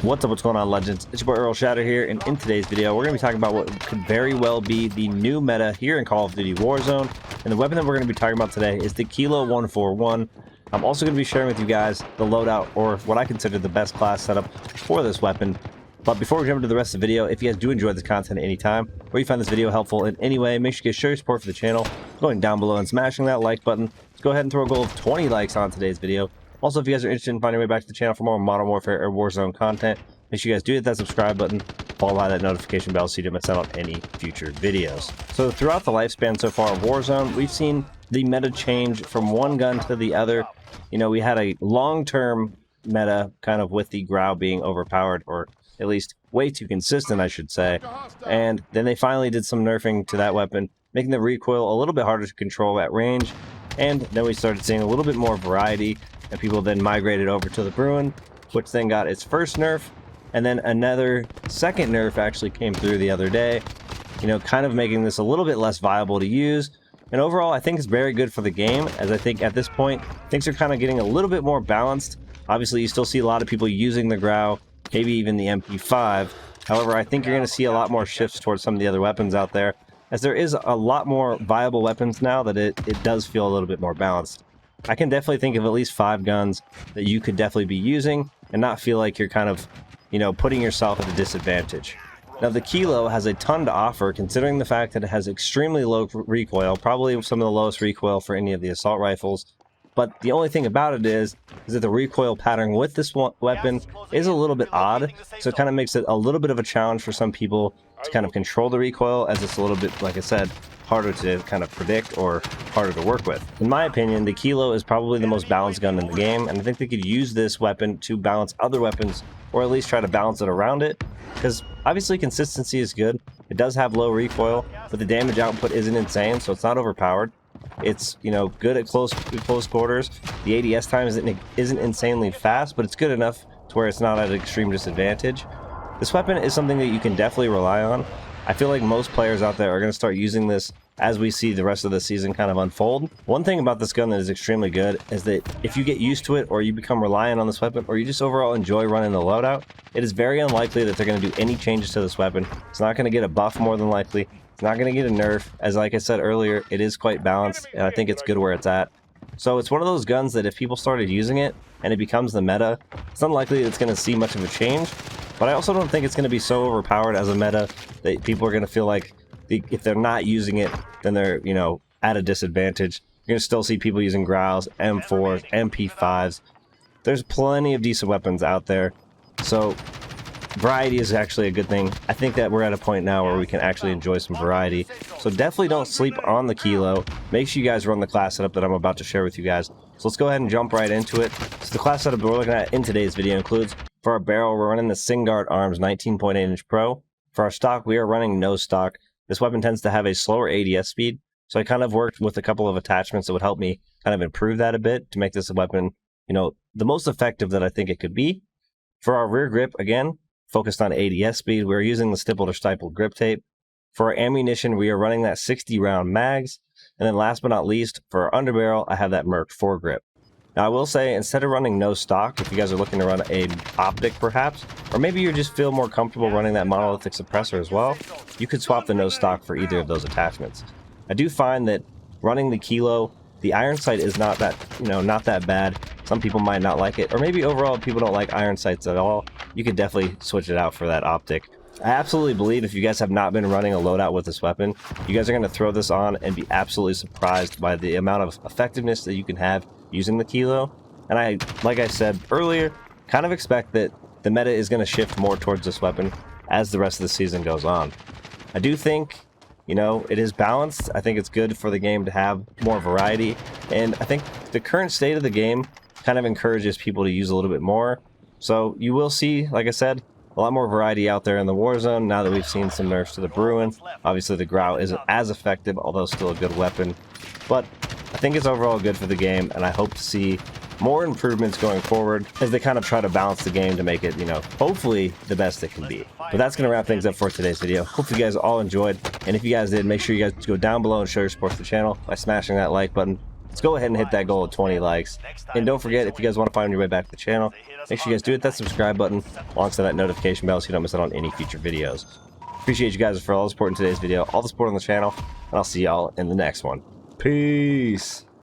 What's going on, legends? It's your boy Errl Shatter here, and in today's video we're going to be talking about what could very well be the new meta here in Call of Duty Warzone. And the weapon that we're going to be talking about today is the Kilo 141. I'm also going to be sharing with you guys the loadout, or what I consider the best class setup for this weapon. But before we jump into the rest of the video, if you guys do enjoy this content at any time, or you find this video helpful in any way, make sure you guys show your support for the channel, going down below and smashing that like button. Let's go ahead and throw a goal of 20 likes on today's video. Also, if you guys are interested in finding your way back to the channel for more Modern Warfare or Warzone content, make sure you guys do hit that subscribe button, followed by that notification bell so you don't miss out on any future videos. So throughout the lifespan so far of Warzone, we've seen the meta change from one gun to the other. You know, we had a long-term meta kind of with the Grau being overpowered, or at least way too consistent, I should say. And then they finally did some nerfing to that weapon, making the recoil a little bit harder to control at range. And then we started seeing a little bit more variety, and people then migrated over to the Bruin, which then got its first nerf. And then another second nerf actually came through the other day, you know, kind of making this a little bit less viable to use. And overall, I think it's very good for the game, as I think at this point, things are kind of getting a little bit more balanced. Obviously, you still see a lot of people using the Grau, maybe even the MP5. However, I think you're going to see a lot more shifts towards some of the other weapons out there, as there is a lot more viable weapons now that it does feel a little bit more balanced. I can definitely think of at least 5 guns that you could definitely be using and not feel like you're kind of, you know, putting yourself at a disadvantage. Now, the Kilo has a ton to offer, considering the fact that it has extremely low recoil, probably some of the lowest recoil for any of the assault rifles. But the only thing about it is that the recoil pattern with this weapon is a little bit odd, so it kind of makes it a little bit of a challenge for some people to kind of control the recoil, as it's a little bit, like I said, harder to kind of predict or harder to work with. In my opinion, the Kilo is probably the most balanced gun in the game, and I think they could use this weapon to balance other weapons, or at least try to balance it around it, because obviously consistency is good. It does have low recoil, but the damage output isn't insane, so it's not overpowered. It's, you know, good at close quarters. The ADS time isn't insanely fast, but it's good enough to where it's not at an extreme disadvantage. This weapon is something that you can definitely rely on. I feel like most players out there are going to start using this as we see the rest of the season kind of unfold. One thing about this gun that is extremely good is that if you get used to it, or you become reliant on this weapon, or you just overall enjoy running the loadout, it is very unlikely that they're going to do any changes to this weapon. It's not going to get a buff more than likely. It's not going to get a nerf. As like I said earlier, it is quite balanced, and I think it's good where it's at. So it's one of those guns that if people started using it and it becomes the meta, it's unlikely it's going to see much of a change. But I also don't think it's going to be so overpowered as a meta that people are going to feel like if they're not using it, then they're, you know, at a disadvantage. You're going to still see people using Graus, M4s, MP5s. There's plenty of decent weapons out there. So variety is actually a good thing. I think that we're at a point now where we can actually enjoy some variety. So definitely don't sleep on the Kilo. Make sure you guys run the class setup that I'm about to share with you guys. So let's go ahead and jump right into it. So the class setup we're looking at in today's video includes, for our barrel, we're running the Singard Arms 19.8-inch Pro. For our stock, we are running no stock. This weapon tends to have a slower ADS speed, so I kind of worked with a couple of attachments that would help me kind of improve that a bit to make this a weapon, you know, the most effective that I think it could be. For our rear grip, again, focused on ADS speed, we're using the stippled or stippled grip tape. For our ammunition, we are running that 60-round mags. And then last but not least, for our underbarrel, I have that Merc foregrip. Now, I will say, instead of running no stock, if you guys are looking to run a optic perhaps, or maybe you just feel more comfortable running that monolithic suppressor as well, you could swap the no stock for either of those attachments. I do find that running the Kilo, the iron sight is not that, you know, not that bad. Some people might not like it, or maybe overall people don't like iron sights at all. You could definitely switch it out for that optic. I absolutely believe if you guys have not been running a loadout with this weapon, you guys are going to throw this on and be absolutely surprised by the amount of effectiveness that you can have using the Kilo. And I, like I said earlier, kind of expect that the meta is going to shift more towards this weapon as the rest of the season goes on. I do think, you know, it is balanced. I think it's good for the game to have more variety, and I think the current state of the game kind of encourages people to use a little bit more. So you will see, like I said, a lot more variety out there in the Warzone now that we've seen some nerfs to the Bruin. Obviously the Grau isn't as effective, although still a good weapon. But I think it's overall good for the game, and I hope to see more improvements going forward as they kind of try to balance the game to make it, you know, hopefully the best it can be. But that's going to wrap things up for today's video. Hope you guys all enjoyed, and if you guys did, make sure you guys go down below and show your support for the channel by smashing that like button. Let's go ahead and hit that goal of 20 likes. And don't forget, if you guys want to find your way back to the channel, make sure you guys do hit that subscribe button alongside that notification bell so you don't miss out on any future videos. Appreciate you guys for all the support in today's video, all the support on the channel, and I'll see y'all in the next one. Peace!